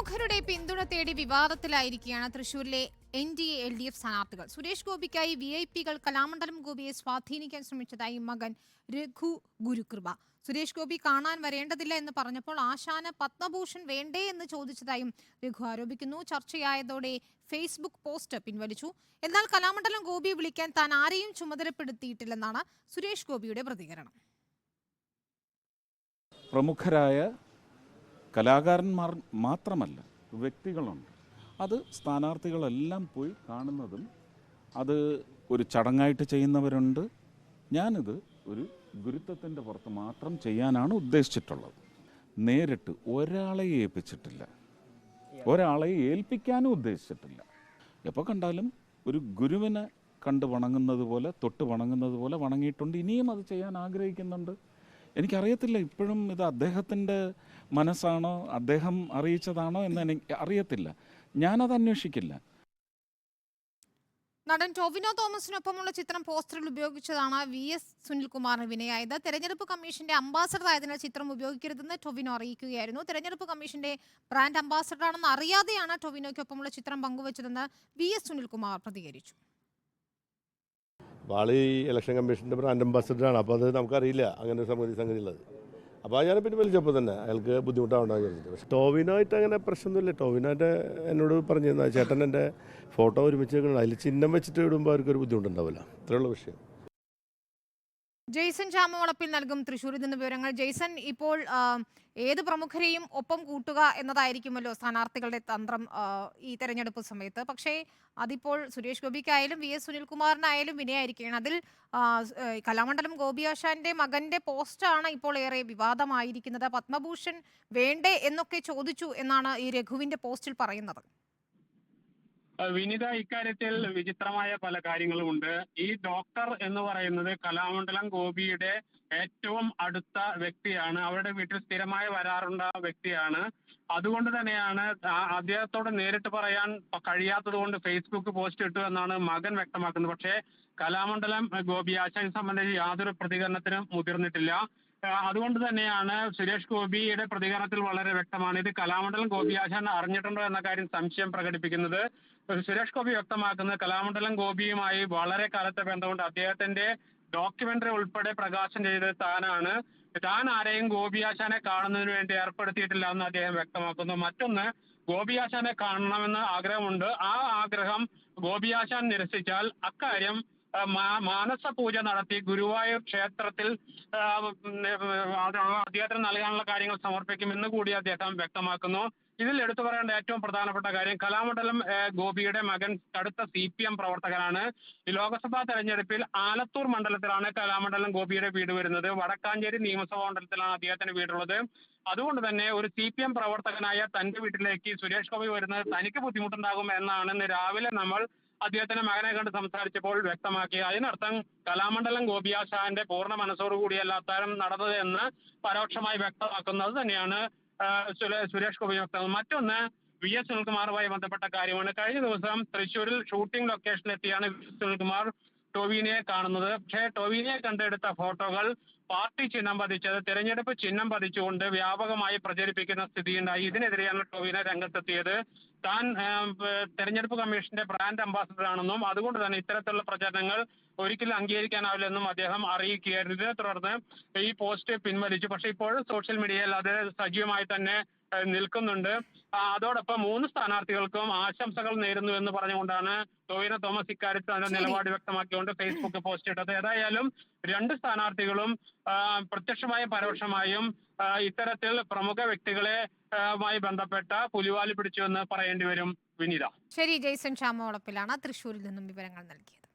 പ്രമുഖരുടെ പിന്തുണ തേടി വിവാദത്തിലായിരിക്കുകയാണ് തൃശൂരിലെ NDA-LDF സ്ഥാനാർത്ഥികൾ. സുരേഷ് ഗോപിക്കായി VIP-കൾ കലാമണ്ഡലം ഗോപിയെ സ്വാധീനിക്കാൻ ശ്രമിച്ചതായി മകൻ രഘു ഗുരുകൃപ. സുരേഷ് ഗോപി കാണാൻ വരേണ്ടതില്ല എന്ന് പറഞ്ഞപ്പോൾ ആശാന് പത്മഭൂഷൺ വേണ്ടേ എന്ന് ചോദിച്ചതായും രഘു ആരോപിക്കുന്നു. ചർച്ചയായതോടെ ഫേസ്ബുക്ക് പോസ്റ്റ് പിൻവലിച്ചു. എന്നാൽ കലാമണ്ഡലം ഗോപിയെ വിളിക്കാൻ താൻ ആരെയും ചുമതലപ്പെടുത്തിയിട്ടില്ലെന്നാണ് സുരേഷ് ഗോപിയുടെ പ്രതികരണം. പ്രമുഖരായ കലാകാരന്മാർ മാത്രമല്ല, വ്യക്തികളുണ്ട്. അത് സ്ഥാനാർത്ഥികളെല്ലാം പോയി കാണുന്നതും അത് ഒരു ചടങ്ങായിട്ട് ചെയ്യുന്നവരുണ്ട്. ഞാനിത് ഒരു ഗുരുത്വത്തിൻ്റെ പുറത്ത് മാത്രം ചെയ്യാനാണ് ഉദ്ദേശിച്ചിട്ടുള്ളത്. നേരിട്ട് ഒരാളെ ഏൽപ്പിച്ചിട്ടില്ല, ഒരാളെ ഏൽപ്പിക്കാനും ഉദ്ദേശിച്ചിട്ടില്ല. എപ്പോൾ കണ്ടാലും ഒരു ഗുരുവിനെ കണ്ട് വണങ്ങുന്നത് പോലെ, തൊട്ട് വണങ്ങുന്നത് പോലെ വണങ്ങിയിട്ടുണ്ട്. ഇനിയും അത് ചെയ്യാൻ ആഗ്രഹിക്കുന്നുണ്ട്. എനിക്കറിയത്തില്ല ഇപ്പോഴും ഇത് അദ്ദേഹത്തിൻ്റെ മനസ്സാണോ, അദ്ദേഹം അറിയിച്ചതാണോ എന്ന് എനിക്ക് അറിയത്തില്ല. ഞാനത് അന്വേഷിക്കില്ല. നടൻ ടൊവിനോ തോമസിനൊപ്പമുള്ള ചിത്രം പോസ്റ്ററിൽ ഉപയോഗിച്ചതാണ് VS സുനിൽകുമാറിന് വിനയായത്. തെരഞ്ഞെടുപ്പ് കമ്മീഷന്റെ അംബാസഡർ ആയതിനാൽ ചിത്രം ഉപയോഗിക്കരുതെന്ന് ടൊവിനോ അറിയിക്കുകയായിരുന്നു. തെരഞ്ഞെടുപ്പ് കമ്മീഷന്റെ ബ്രാൻഡ് അംബാസഡറാണെന്ന് അറിയാതെയാണ് ടൊവിനോയ്ക്കൊപ്പമുള്ള ചിത്രം പങ്കുവച്ചതെന്ന് VS സുനിൽകുമാർ പ്രതികരിച്ചു. ആൾ ഈ ഇലക്ഷൻ കമ്മീഷൻ്റെ ബ്രാൻഡ് അംബാസഡറാണ്. അപ്പോൾ അത് നമുക്കറിയില്ല അങ്ങനെ ഒരു സംഗതി ഉള്ളത്. അപ്പോൾ ഞാൻ പിന്നെ വിളിച്ചപ്പോൾ തന്നെ അയാൾക്ക് ബുദ്ധിമുട്ടാവുണ്ടാകും വിചാരിച്ചിട്ട്. പക്ഷേ ടോവിനായിട്ട് അങ്ങനെ പ്രശ്നമൊന്നുമില്ല. ടോവിനായിട്ട് എന്നോട് പറഞ്ഞിരുന്ന ചേട്ടൻ എൻ്റെ ഫോട്ടോ ഒരുമിച്ച് വെക്കണം, അതിൽ ചിഹ്നം വെച്ചിട്ട് ഇടുമ്പോൾ അവർക്കൊരു ബുദ്ധിമുട്ടുണ്ടാവില്ല. അത്രയുള്ള വിഷയം. ജെയ്സൺ ചാമവളപ്പിൽ നൽകും തൃശ്ശൂരിൽ നിന്ന് വിവരങ്ങൾ. ജെയ്സൺ, ഇപ്പോൾ ഏത് പ്രമുഖരെയും ഒപ്പം കൂട്ടുക എന്നതായിരിക്കുമല്ലോ സ്ഥാനാർത്ഥികളുടെ തന്ത്രം ഈ തെരഞ്ഞെടുപ്പ് സമയത്ത്. പക്ഷേ അതിപ്പോൾ സുരേഷ് ഗോപിക്കായാലും VS സുനിൽകുമാറിനായാലും വിനയായിരിക്കുകയാണ്. അതിൽ കലാമണ്ഡലം ഗോപി ആശാന്റെ മകന്റെ പോസ്റ്റാണ് ഇപ്പോൾ ഏറെ വിവാദമായിരിക്കുന്നത്. പത്മഭൂഷൺ വേണ്ടേ എന്നൊക്കെ ചോദിച്ചു എന്നാണ് ഈ രഘുവിന്റെ പോസ്റ്റിൽ പറയുന്നത്. വിനിത, ഇക്കാര്യത്തിൽ വിചിത്രമായ പല കാര്യങ്ങളുമുണ്ട്. ഈ ഡോക്ടർ എന്ന് പറയുന്നത് കലാമണ്ഡലം ഗോപിയുടെ ഏറ്റവും അടുത്ത വ്യക്തിയാണ്. അവരുടെ വീട്ടിൽ സ്ഥിരമായി വരാറുണ്ട വ്യക്തിയാണ്. അതുകൊണ്ട് തന്നെയാണ് അദ്ദേഹത്തോട് നേരിട്ട് പറയാൻ കഴിയാത്തത് കൊണ്ട് ഫേസ്ബുക്ക് പോസ്റ്റ് ഇട്ടു എന്നാണ് മകൻ വ്യക്തമാക്കുന്നത്. പക്ഷേ കലാമണ്ഡലം ഗോപി ആശാനെ സംബന്ധിച്ച് യാതൊരു പ്രതികരണത്തിനും മുതിർന്നിട്ടില്ല. അതുകൊണ്ട് തന്നെയാണ് സുരേഷ് ഗോപിയുടെ പ്രതികരണത്തിൽ വളരെ വ്യക്തമാണ്. ഇത് കലാമണ്ഡലം ഗോപി ആശാൻ അറിഞ്ഞിട്ടുണ്ടോ എന്ന കാര്യം സംശയം പ്രകടിപ്പിക്കുന്നത്. സുരേഷ് ഗോപി വ്യക്തമാക്കുന്നത് കലാമണ്ഡലം ഗോപിയുമായി വളരെ കാലത്തെ ബന്ധമുണ്ട്. അദ്ദേഹത്തിന്റെ ഡോക്യുമെന്ററി ഉൾപ്പെടെ പ്രകാശനം ചെയ്തത് താനാണ്. താൻ ആരെയും ഗോപി ആശാനെ കാണുന്നതിന് വേണ്ടി ഏർപ്പെടുത്തിയിട്ടില്ല എന്ന് അദ്ദേഹം വ്യക്തമാക്കുന്നു. മറ്റൊന്ന്, ഗോപി ആശാനെ കാണണമെന്ന് ആഗ്രഹമുണ്ട്. ആ ആഗ്രഹം ഗോപി ആശാൻ നിരസിച്ചാൽ അക്കാര്യം മാനസ പൂജ നടത്തി ഗുരുവായൂർ ക്ഷേത്രത്തിൽ അദ്ദേഹത്തിന് നൽകാനുള്ള കാര്യങ്ങൾ സമർപ്പിക്കുമെന്ന് കൂടി അദ്ദേഹം വ്യക്തമാക്കുന്നു. ഇതിൽ എടുത്തു പറയേണ്ട ഏറ്റവും പ്രധാനപ്പെട്ട കാര്യം, കലാമണ്ഡലം ഗോപിയുടെ മകൻ കടുത്ത CPM പ്രവർത്തകനാണ്. ഈ ലോക്സഭാ തെരഞ്ഞെടുപ്പിൽ ആലത്തൂർ മണ്ഡലത്തിലാണ് കലാമണ്ഡലം ഗോപിയുടെ വീട് വരുന്നത്. വടക്കാഞ്ചേരി നിയമസഭാ മണ്ഡലത്തിലാണ് അദ്ദേഹത്തിന് വീടുള്ളത്. അതുകൊണ്ട് തന്നെ ഒരു CPM പ്രവർത്തകനായ തന്റെ വീട്ടിലേക്ക് സുരേഷ് ഗോപി വരുന്നത് തനിക്ക് ബുദ്ധിമുട്ടുണ്ടാകും എന്നാണ് ഇന്ന് രാവിലെ നമ്മൾ അദ്ദേഹത്തിന്റെ മകനെ കണ്ട് സംസാരിച്ചപ്പോൾ വ്യക്തമാക്കി. അതിനർത്ഥം കലാമണ്ഡലം ഗോപി ആശാന്റെ പൂർണ്ണ മനസ്സോടുകൂടിയല്ല അത്താരം നടന്നത് എന്ന് പരോക്ഷമായി വ്യക്തമാക്കുന്നത് തന്നെയാണ് സുരേഷ് ഗോപി വ്യക്തമാക്കുന്നത്. മറ്റൊന്ന്, VS സുനിൽകുമാറുമായി ബന്ധപ്പെട്ട കാര്യമാണ്. കഴിഞ്ഞ ദിവസം തൃശ്ശൂരിൽ ഷൂട്ടിംഗ് ലൊക്കേഷനിലെത്തിയാണ് VS സുനിൽകുമാർ ടൊവിനോയെ കാണുന്നത്. പക്ഷേ ടൊവിനോയെ കണ്ടെടുത്ത ഫോട്ടോകൾ പാർട്ടി ചിഹ്നം പതിച്ചത്, തെരഞ്ഞെടുപ്പ് ചിഹ്നം പതിച്ചുകൊണ്ട് വ്യാപകമായി പ്രചരിപ്പിക്കുന്ന സ്ഥിതിയുണ്ടായി. ഇതിനെതിരെയാണ് ടൊവിനോ രംഗത്തെത്തിയത്. താൻ തെരഞ്ഞെടുപ്പ് കമ്മീഷന്റെ ബ്രാൻഡ് അംബാസഡർ ആണെന്നും അതുകൊണ്ട് തന്നെ ഇത്തരത്തിലുള്ള പ്രചരണങ്ങൾ ഒരിക്കലും അംഗീകരിക്കാനാവില്ലെന്നും അദ്ദേഹം അറിയിക്കുകയായിരുന്നു. ഇതിനെ തുടർന്ന് ഈ പോസ്റ്റ് പിൻവലിച്ചു. പക്ഷേ ഇപ്പോൾ സോഷ്യൽ മീഡിയയിൽ അത് സജീവമായി തന്നെ നിൽക്കുന്നുണ്ട്. അതോടൊപ്പം 3 സ്ഥാനാർത്ഥികൾക്കും ആശംസകൾ നേരുന്നു എന്ന് പറഞ്ഞുകൊണ്ടാണ് ടൊവിനോ തോമസ് ഇക്കാര്യത്തിൽ അതിന്റെ നിലപാട് വ്യക്തമാക്കിക്കൊണ്ട് ഫേസ്ബുക്ക് പോസ്റ്റ് ഇട്ടത്. ഏതായാലും 2 സ്ഥാനാർത്ഥികളും പ്രത്യക്ഷമായും പരോക്ഷമായും ഇത്തരത്തിൽ പ്രമുഖ വ്യക്തികളെ മായി ബന്ധപ്പെട്ട പുലിവാലി പിടിച്ചു എന്ന് പറയേണ്ടി വരും. വിനീത. ശരി, ജെയ്സൺ ചാമവളപ്പിലാണ് തൃശ്ശൂരിൽ നിന്നും വിവരങ്ങൾ നൽകിയത്.